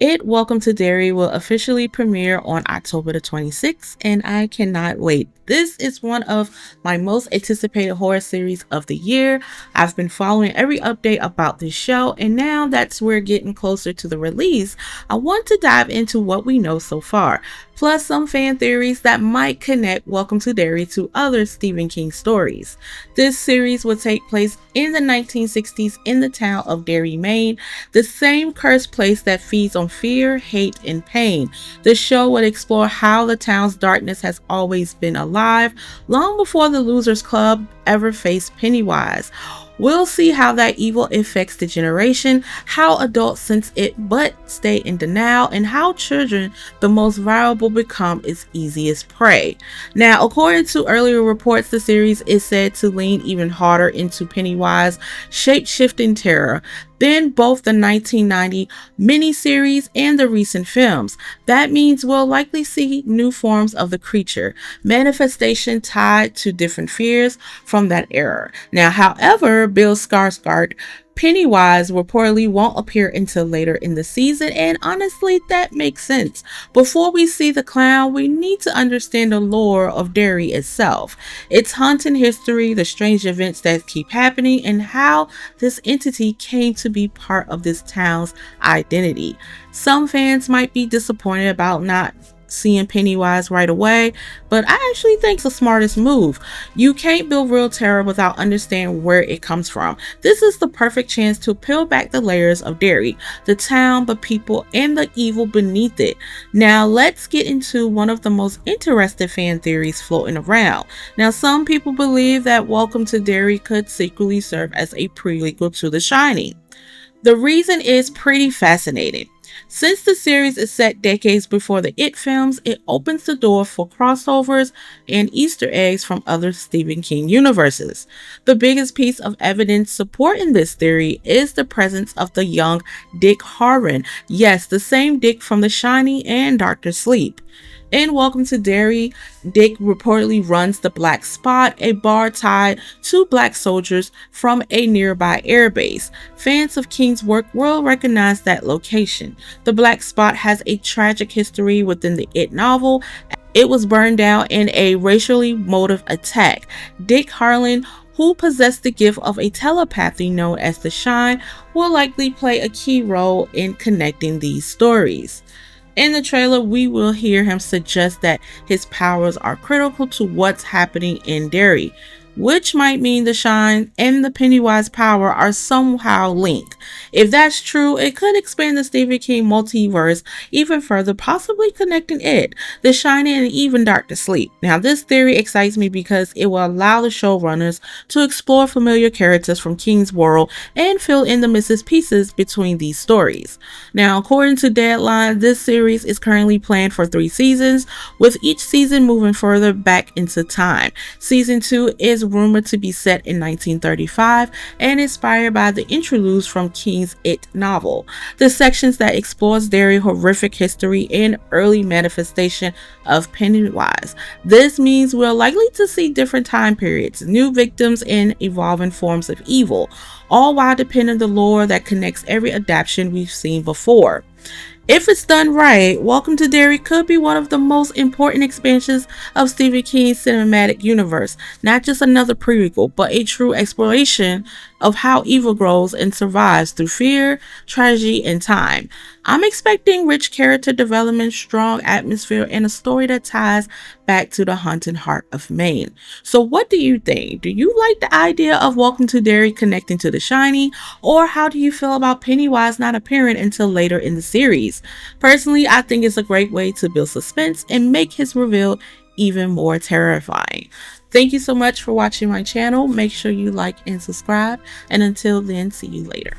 Welcome to Derry will officially premiere on October the 26th, and I cannot wait. This is one of my most anticipated horror series of the year. I've been following every update about this show, and now that we're getting closer to the release, I want to dive into what we know so far, plus some fan theories that might connect Welcome to Derry to other Stephen King stories. This series will take place in the 1960s in the town of Derry, Maine, the same cursed place that feeds on fear, hate, and pain. The show would explore how the town's darkness has always been alive, long before the Losers Club ever faced Pennywise. We'll see how that evil affects the generation, how adults sense it but stay in denial, and how children, the most vulnerable, become its easiest prey. Now, according to earlier reports, the series is said to lean even harder into Pennywise shape-shifting terror than both the 1990 miniseries and the recent films. That means we'll likely see new forms of the creature, manifestation tied to different fears from that era. Now, however, Bill Skarsgård Pennywise reportedly won't appear until later in the season, and honestly, that makes sense. Before we see the clown, we need to understand the lore of Derry itself, its haunting history, the strange events that keep happening, and how this entity came to be part of this town's identity. Some fans might be disappointed about not seeing Pennywise right away, but I actually think it's the smartest move. You can't build real terror without understanding where it comes from. This is the perfect chance to peel back the layers of Derry, the town, the people, and the evil beneath it. Now let's get into one of the most interesting fan theories floating around. Now, some people believe that Welcome to Derry could secretly serve as a prequel to The Shining. The reason is pretty fascinating. Since the series is set decades before the It films, it opens the door for crossovers and Easter eggs from other Stephen King universes. The biggest piece of evidence supporting this theory is the presence of the young Dick Hallorann. Yes, the same Dick from The Shining and Doctor Sleep. In Welcome to Derry, Dick reportedly runs the Black Spot, a bar tied to black soldiers from a nearby airbase. Fans of King's work will recognize that location. The Black Spot has a tragic history within the It novel. It was burned down in a racially motivated attack. Dick Hallorann, who possessed the gift of a telepathy known as the Shine, will likely play a key role in connecting these stories. In the trailer, we will hear him suggest that his powers are critical to what's happening in Derry, which might mean the Shine and the Pennywise power are somehow linked. If that's true, it could expand the Stephen King multiverse even further, possibly connecting it, The Shining, and even Doctor Sleep. Now, this theory excites me because it will allow the showrunners to explore familiar characters from King's world and fill in the missing pieces between these stories. Now, according to Deadline, this series is currently planned for 3 seasons, with each season moving further back into time. Season 2 is rumored to be set in 1935 and inspired by the interludes from King's It novel, the sections that explores Derry horrific history and early manifestation of Pennywise. This means we're likely to see different time periods, new victims, and evolving forms of evil, all while depending on the lore that connects every adaptation we've seen before. If it's done right, Welcome to Derry could be one of the most important expansions of Stephen King's cinematic universe. Not just another prequel, but a true exploration of how evil grows and survives through fear, tragedy, and time. I'm expecting rich character development, strong atmosphere, and a story that ties back to the haunted heart of Maine. So what do you think? Do you like the idea of Welcome to Derry connecting to The Shining? Or how do you feel about Pennywise not appearing until later in the series? Personally, I think it's a great way to build suspense and make his reveal even more terrifying. Thank you so much for watching my channel. Make sure you like and subscribe. And until then, see you later.